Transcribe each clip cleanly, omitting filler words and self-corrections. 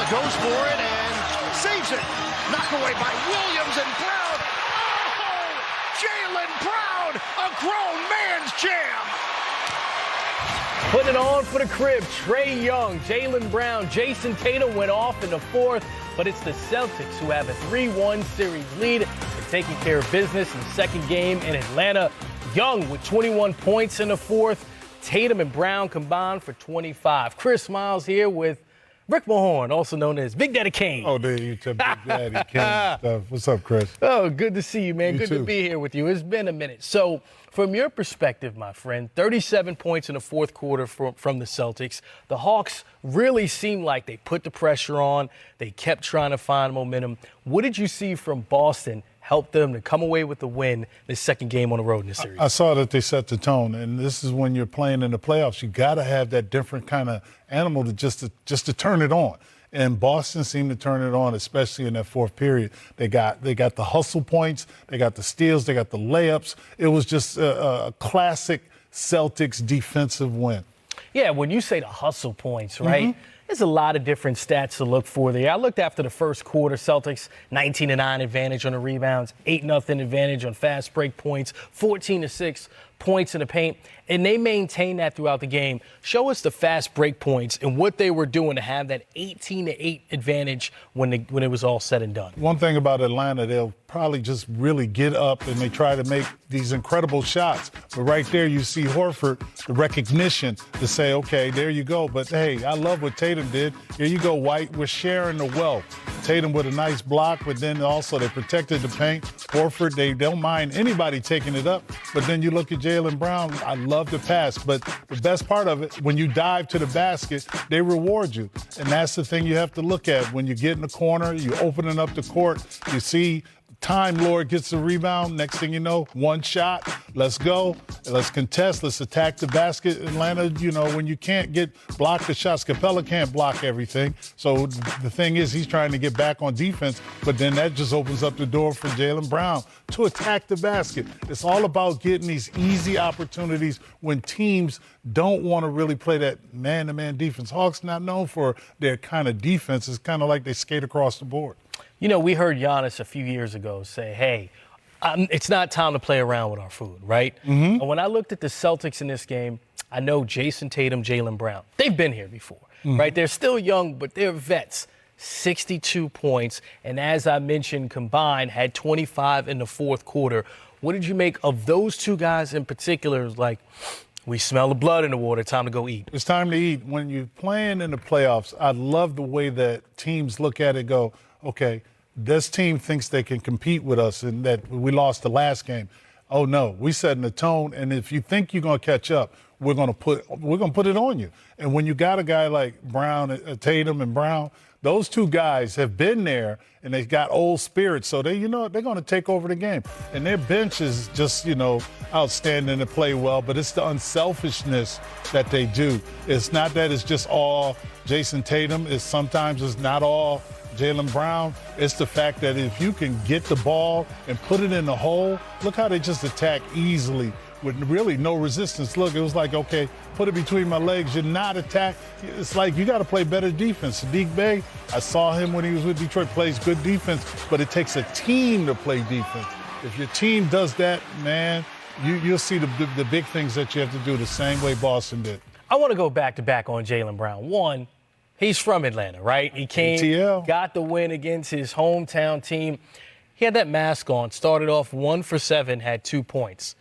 goes for it and saves it. Knocked away by Williams and Brown. Oh! Jaylen Brown, a grown man's jam. Putting it on for the crib, Trae Young, Jaylen Brown, Jason Tatum went off in the fourth, but it's the Celtics who have a 3-1 series lead. They're taking care of business in the second game in Atlanta. Young with 21 points in the fourth. Tatum and Brown combined for 25. Chris Miles here with Rick Mahorn, also known as Big Daddy Kane. Oh, there you took Big Daddy Kane stuff. What's up, Chris? Oh, good to see you, man. You good too. to be here with you. It's been a minute. So, from your perspective, my friend, 37 points in the fourth quarter from the Celtics. The Hawks really seemed like they put the pressure on. They kept trying to find momentum. What did you see from Boston help them to come away with the win this second game on the road in the series? I saw that they set the tone, and this is when you're playing in the playoffs. You got to have that different kind of animal to just to turn it on. And Boston seemed to turn it on, especially in that fourth period. They got the hustle points, they got the steals, they got the layups. It was just a classic Celtics defensive win. Yeah, when you say the hustle points, right? There's a lot of different stats to look for there. I looked after the first quarter. Celtics 19-9 advantage on the rebounds, 8-0 advantage on fast break points, 14-6 points in the paint, and they maintained that throughout the game. Show us the fast break points and what they were doing to have that 18-8 advantage when it was all said and done. One thing about Atlanta, they'll probably just really get up and they try to make these incredible shots. But right there, you see Horford, the recognition to say, okay, there you go. But hey, I love what Tatum did. Here you go, White. We're sharing the wealth. Tatum with a nice block, but then also they protected the paint. Horford, they don't mind anybody taking it up. But then you look at Jaylen Brown, I love the pass. But the best part of it, when you dive to the basket, they reward you. And that's the thing you have to look at. When you get in the corner, you're opening up the court, you see Time Lord gets the rebound. Next thing you know, one shot. Let's go. Let's contest. Let's attack the basket. Atlanta, when you can't block the shots, Capella can't block everything. So the thing is, he's trying to get back on defense, but then that just opens up the door for Jaylen Brown to attack the basket. It's all about getting these easy opportunities when teams don't want to really play that man-to-man defense. Hawks not known for their kind of defense. It's kind of like they skate across the board. We heard Giannis a few years ago say, hey, it's not time to play around with our food, right? And when I looked at the Celtics in this game, I know Jason Tatum, Jaylen Brown, they've been here before, right? They're still young, but they're vets. 62 points, and as I mentioned, combined had 25 in the fourth quarter. What did you make of those two guys in particular? Like, we smell the blood in the water, time to go eat. It's time to eat. When you're playing in the playoffs, I love the way that teams look at it and go, okay, this team thinks they can compete with us and that we lost the last game. Oh no, we setting the tone, and if you think you're gonna catch up, we're gonna put it on you. And when you got a guy like Brown, Tatum and Brown, those two guys have been there and they've got old spirits, so they're gonna take over the game. And their bench is just, outstanding to play well, but it's the unselfishness that they do. It's not that it's just all Jason Tatum, sometimes it's not all Jaylen Brown. It's the fact that if you can get the ball and put it in the hole, look how they just attack easily with really no resistance. Look, it was like, okay, put it between my legs. You're not attack. It's like you got to play better defense. Sadiq Bey, I saw him when he was with Detroit, plays good defense, but it takes a team to play defense. If your team does that, man, you'll see the big things that you have to do the same way Boston did. I want to go back-to-back on Jaylen Brown. One, he's from Atlanta, right? He came, ATL. Got the win against his hometown team. He had that mask on, started off 1 for 7, had 2 points.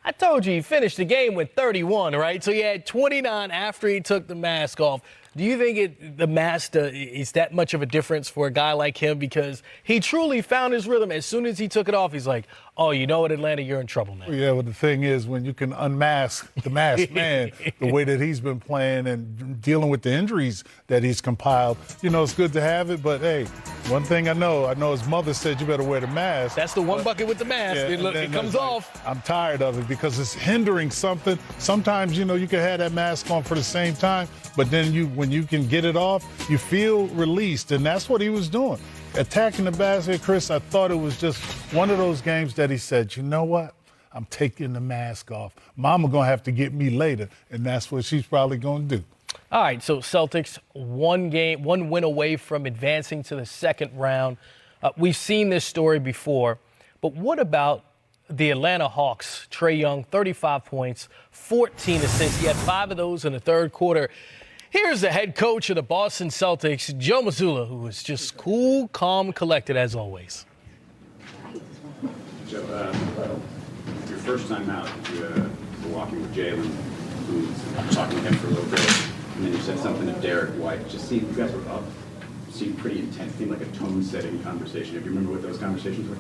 I told you he finished the game with 31, right? So he had 29 after he took the mask off. Do you think the mask is that much of a difference for a guy like him? Because he truly found his rhythm. As soon as he took it off, he's like, oh, you know what, Atlanta, you're in trouble now. Yeah, well, the thing is, when you can unmask the masked man, the way that he's been playing and dealing with the injuries that he's compiled, it's good to have it. But, hey, one thing I know his mother said you better wear the mask. That's the one bucket with the mask. Yeah, it comes off. I'm tired of it because it's hindering something. Sometimes, you can have that mask on for the same time, but then when you can get it off, you feel released, and that's what he was doing. Attacking the basket, Chris, I thought it was just one of those games that he said, you know what? I'm taking the mask off. Mama going to have to get me later, and that's what she's probably going to do. All right, so Celtics, one win away from advancing to the second round. We've seen this story before, but what about the Atlanta Hawks? Trae Young, 35 points, 14 assists. He had 5 of those in the third quarter. Here's the head coach of the Boston Celtics, Joe Mazzulla, who is just cool, calm, collected as always. Joe, your first time out, you were walking with Jalen, who was talking to him for a little bit, and then you said something to Derek White. Just seemed, you guys were up, seemed pretty intense, seemed like a tone-setting conversation. Do you remember what those conversations were?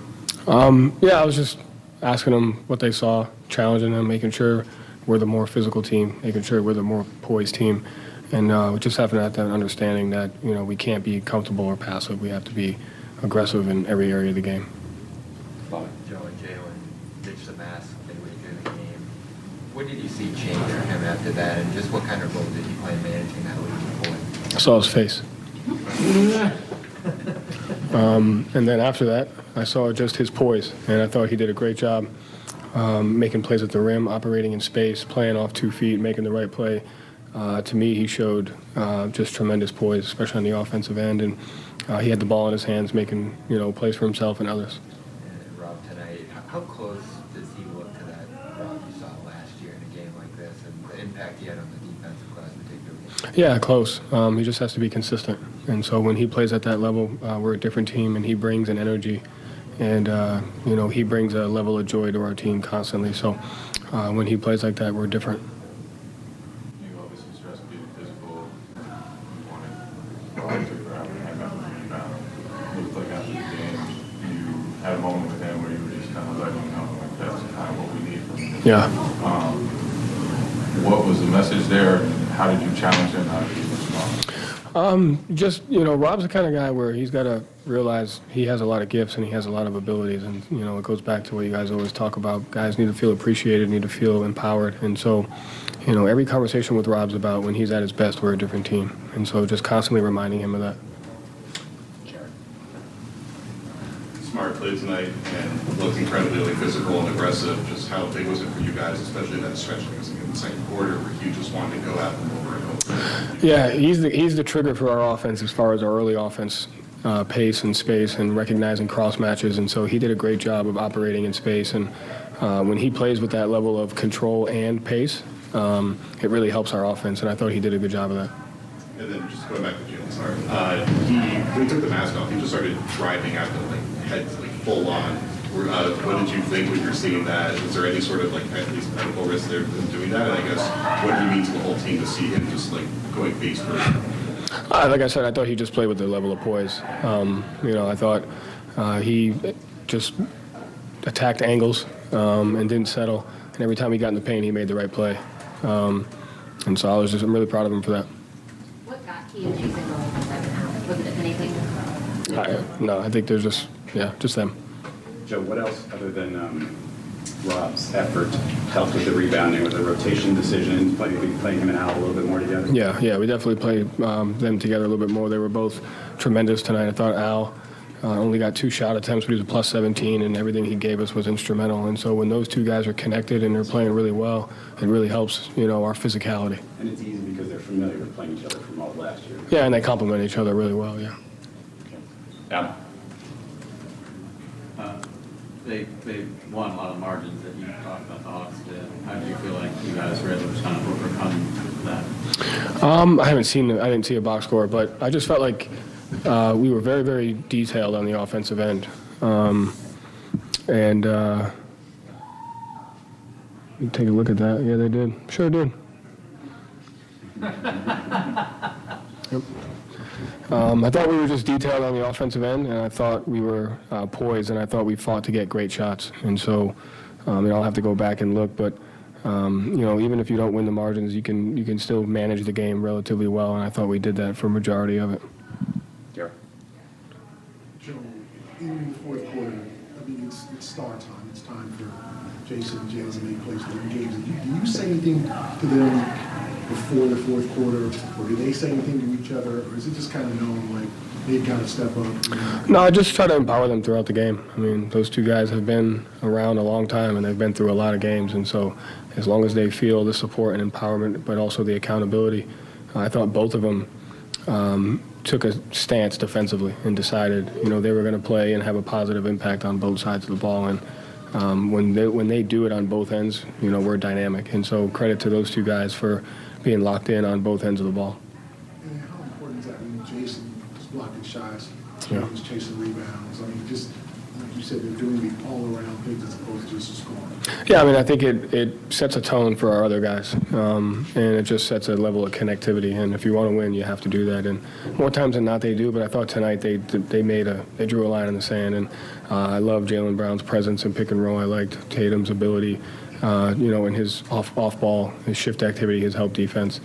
Yeah, I was just asking them what they saw, challenging them, making sure we're the more physical team, making sure we're the more poised team, and we just having that understanding that we can't be comfortable or passive. We have to be aggressive in every area of the game. Joe and Jalen ditched the mask midway through the game. What did you see change for him after that, and just what kind of role did he play in managing that lead point? I saw his face. And then after that, I saw just his poise, and I thought he did a great job making plays at the rim, operating in space, playing off 2 feet, making the right play. To me, he showed just tremendous poise, especially on the offensive end, and he had the ball in his hands, making plays for himself and others. And Rob, tonight, how close does he look to that Rob you saw last year in a game like this, and the impact he had on the defensive class particularly? Yeah, close. He just has to be consistent. And so when he plays at that level, we're a different team, and he brings an energy. And, he brings a level of joy to our team constantly. So when he plays like that, we're different. You obviously stressed being physical. You wanted Rob to grab and hang up and rebound. Looked like after the game, you had a moment with him where you were just kind of letting him know, like, that's kind of what we need from him. Yeah. What was the message there, and how did you challenge him? How did you respond? Rob's the kind of guy where he's got to realize he has a lot of gifts and he has a lot of abilities. And, it goes back to what you guys always talk about. Guys need to feel appreciated, need to feel empowered. And so, every conversation with Rob's about when he's at his best, we're a different team. And so just constantly reminding him of that. Smart play tonight and looked incredibly physical and aggressive. Just how big was it for you guys, especially that stretch in the second quarter where you just wanted to go at them over and over? Yeah, he's the trigger for our offense as far as our early offense pace and space and recognizing cross matches. And so he did a great job of operating in space. And when he plays with that level of control and pace, it really helps our offense. And I thought he did a good job of that. And then just going back to Jalen, sorry. When he took the mask off, he just started driving at them, head full on. What did you think when you were seeing that? Was there any sort of at least medical risk there in doing that? And I guess what do you mean to the whole team to see him just going face first? Like I said, I thought he just played with the level of poise. I thought he just attacked angles and didn't settle. And every time he got in the paint, he made the right play. And so I'm really proud of him for that. What got Key and Jason going in the second half? Was it anything? No, I think there's just them. Joe, what else other than Rob's effort helped with the rebounding? Was it a rotation decision, playing him and Al a little bit more together? Yeah, we definitely played them together a little bit more. They were both tremendous tonight. I thought Al only got 2 shot attempts, but he was a plus 17, and everything he gave us was instrumental. And so when those two guys are connected and they're playing really well, it really helps, our physicality. And it's easy because they're familiar with playing each other from all last year. Yeah, and they complement each other really well, yeah. Al? They won a lot of margins that you talked about the Hawks did. How do you feel like you guys were able to kind of overcome that? I didn't see a box score, but I just felt like we were very, very detailed on the offensive end. You take a look at that. Yeah, they did. Sure did. Yep. I thought we were just detailed on the offensive end, and I thought we were poised, and I thought we fought to get great shots. And so, I'll have to go back and look, but even if you don't win the margins, you can still manage the game relatively well, and I thought we did that for a majority of it. Gary? Joe, in the fourth quarter, it's star time. It's time for Jason and Jalen to make plays to win games. Do you say anything to them before the fourth quarter, or do they say anything to each other, or is it just kind of known like they've got to step up? No, I just try to empower them throughout the game. I mean, those two guys have been around a long time, and they've been through a lot of games, and so as long as they feel the support and empowerment, but also the accountability, I thought both of them took a stance defensively and decided, they were going to play and have a positive impact on both sides of the ball. And when they do it on both ends, we're dynamic. And so credit to those two guys for being locked in on both ends of the ball. And how important is that when Jason is blocking shots, Yeah. he's chasing rebounds? I mean, just like you said, they're doing the all-around things as opposed to just scoring. Yeah, I think it sets a tone for our other guys, and it just sets a level of connectivity. And if you want to win, you have to do that. And more times than not, they do. But I thought tonight they drew a line in the sand. And I love Jaylen Brown's presence in pick and roll. I liked Tatum's ability, in his off ball, his shift activity, his help defense.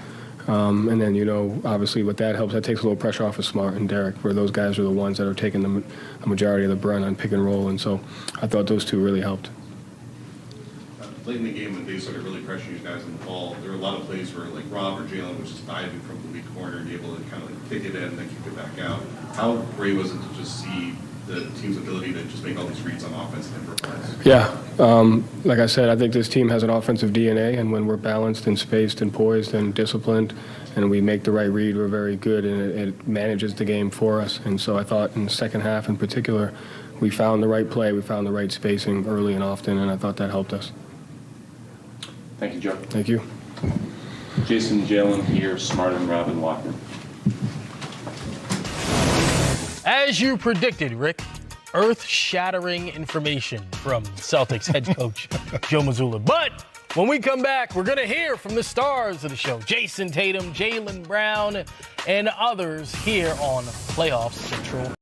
And then, obviously what that helps, that takes a little pressure off of Smart and Derek, where those guys are the ones that are taking the majority of the brunt on pick and roll. And so I thought those two really helped. Late in the game, when they started really pressuring you guys on the ball, there were a lot of plays where like Rob or Jalen was just diving from the weak corner and able to kind of kick it in and then kick it back out. How great was it to just see the team's ability to just make all these reads on offense and improvise? Yeah, like I said, I think this team has an offensive DNA, and when we're balanced and spaced and poised and disciplined and we make the right read, we're very good, and it manages the game for us. And so I thought in the second half in particular, we found the right play, we found the right spacing early and often, and I thought that helped us. Thank you, Joe. Thank you. Jason, Jalen here, Smart and Robin Walker. As you predicted, Rick, earth-shattering information from Celtics head coach Joe Mazzulla. But when we come back, we're going to hear from the stars of the show, Jason Tatum, Jaylen Brown, and others here on Playoff Central.